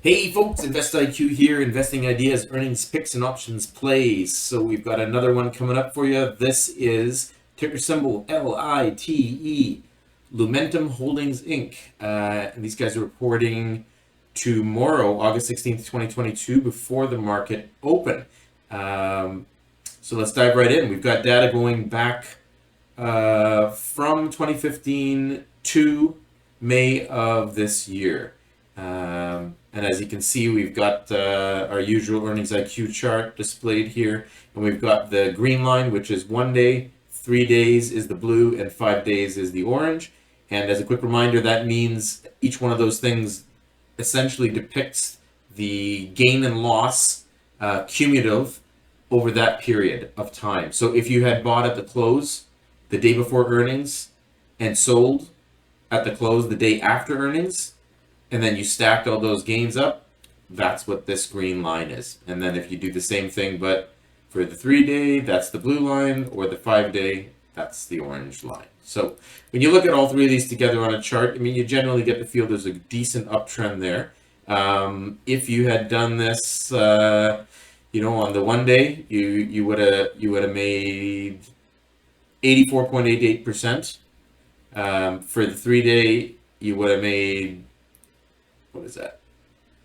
Hey folks, Invest IQ here, investing ideas, earnings, picks, and options plays. So we've got another one coming up for you. This is ticker symbol LITE, Lumentum Holdings Inc. And these guys are reporting tomorrow, August 16th, 2022, before the market open. So let's dive right in. We've got data going back from 2015 to May of this year. And as you can see, we've got our usual earnings IQ chart displayed here. And we've got the green line, which is 1 day, 3 days is the blue, and 5 days is the orange. And as a quick reminder, that means each one of those things essentially depicts the gain and loss cumulative over that period of time. So if you had bought at the close the day before earnings and sold at the close the day after earnings, and then you stacked all those gains up, that's what this green line is. And then if you do the same thing, but for the 3 day, that's the blue line, or the 5 day, that's the orange line. So when you look at all three of these together on a chart, I mean, you generally get the feel there's a decent uptrend there. If you had done this, on the 1 day, you would have made 84.88%. For the 3 day, you would have made, what is that,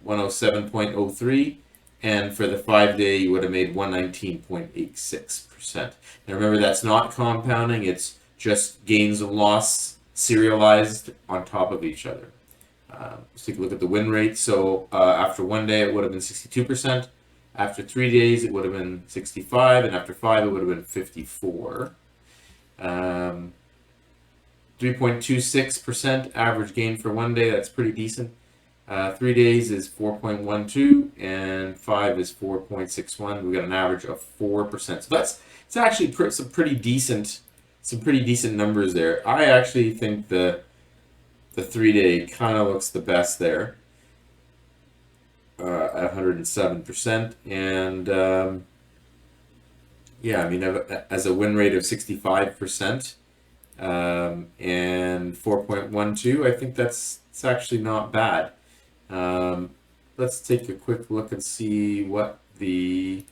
107.03, and for the 5 day you would have made 119.86%. Now remember, that's not compounding, it's just gains and loss serialized on top of each other. Let's take a look at the win rate. So after 1 day it would have been 62%, after 3 days it would have been 65, and after 5 it would have been 54. 3.26% average gain for 1 day, that's pretty decent. 3 days is 4.12, and 5 is 4.61. We got an average of 4%. So it's actually some pretty decent numbers there. I actually think the 3 day kind of looks the best there at 107%, and yeah, I mean, as a win rate of 65%. And 4.12, I think it's actually not bad. Let's take a quick look and see what is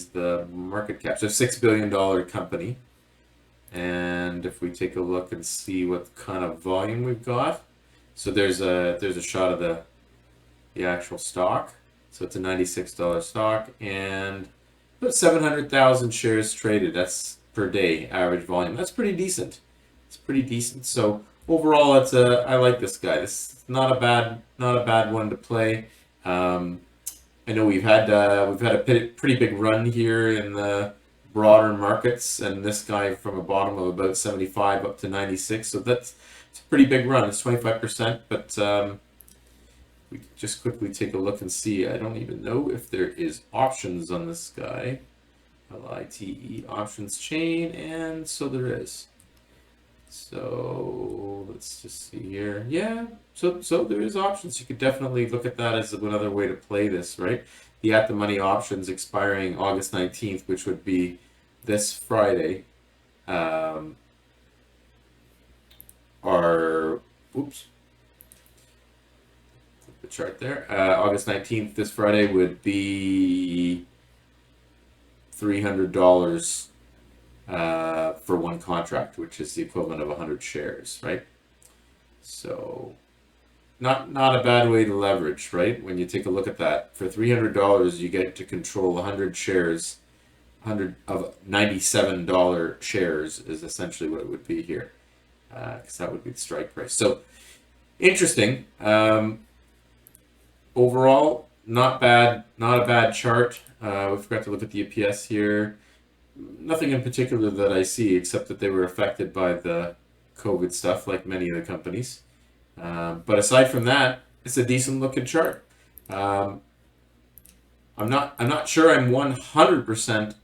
the market cap. So $6 billion company, and if we take a look and see what kind of volume we've got, so there's a shot of the actual stock. So it's a $96 stock, and about 700,000 shares traded. That's per day average volume. That's pretty decent. It's pretty decent. So overall, I like this guy. This is not a bad one to play. I know we've had a pretty big run here in the broader markets, and this guy from a bottom of about 75 up to 96. So it's a pretty big run. It's 25%, but we just quickly take a look and see. I don't even know if there is options on this guy. LITE options chain, and so there is. So let's just see here. Yeah, so there is options. You could definitely look at that as another way to play this, right? The at the money options expiring August 19th, which would be this Friday, are, oops, the chart there. August 19th, this Friday, would be $300 for one contract, which is the equivalent of 100 shares, right? So not a bad way to leverage, right? When you take a look at that, for $300 you get to control 100 shares. 100 of $97 shares is essentially what it would be here, because that would be the strike price. So interesting. Overall, not a bad chart. We forgot to look at the EPS here. Nothing in particular that I see, except that they were affected by the COVID stuff, like many of the companies. But aside from that, it's a decent looking chart. I'm not sure I'm 100%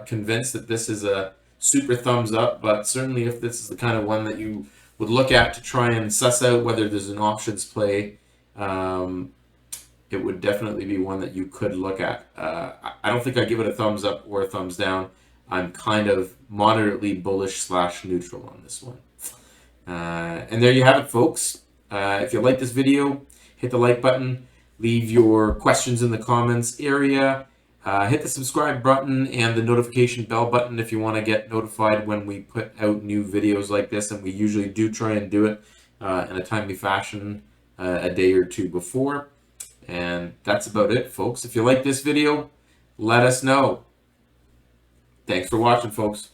convinced that this is a super thumbs up, but certainly if this is the kind of one that you would look at to try and suss out whether there's an options play, it would definitely be one that you could look at. I don't think I give it a thumbs up or a thumbs down. I'm kind of moderately bullish / neutral on this one. And there you have it, folks. If you like this video, hit the like button, leave your questions in the comments area, hit the subscribe button and the notification bell button if you want to get notified when we put out new videos like this, and we usually do try and do it in a timely fashion a day or two before. And that's about it, folks. If you like this video, let us know. Thanks for watching, folks.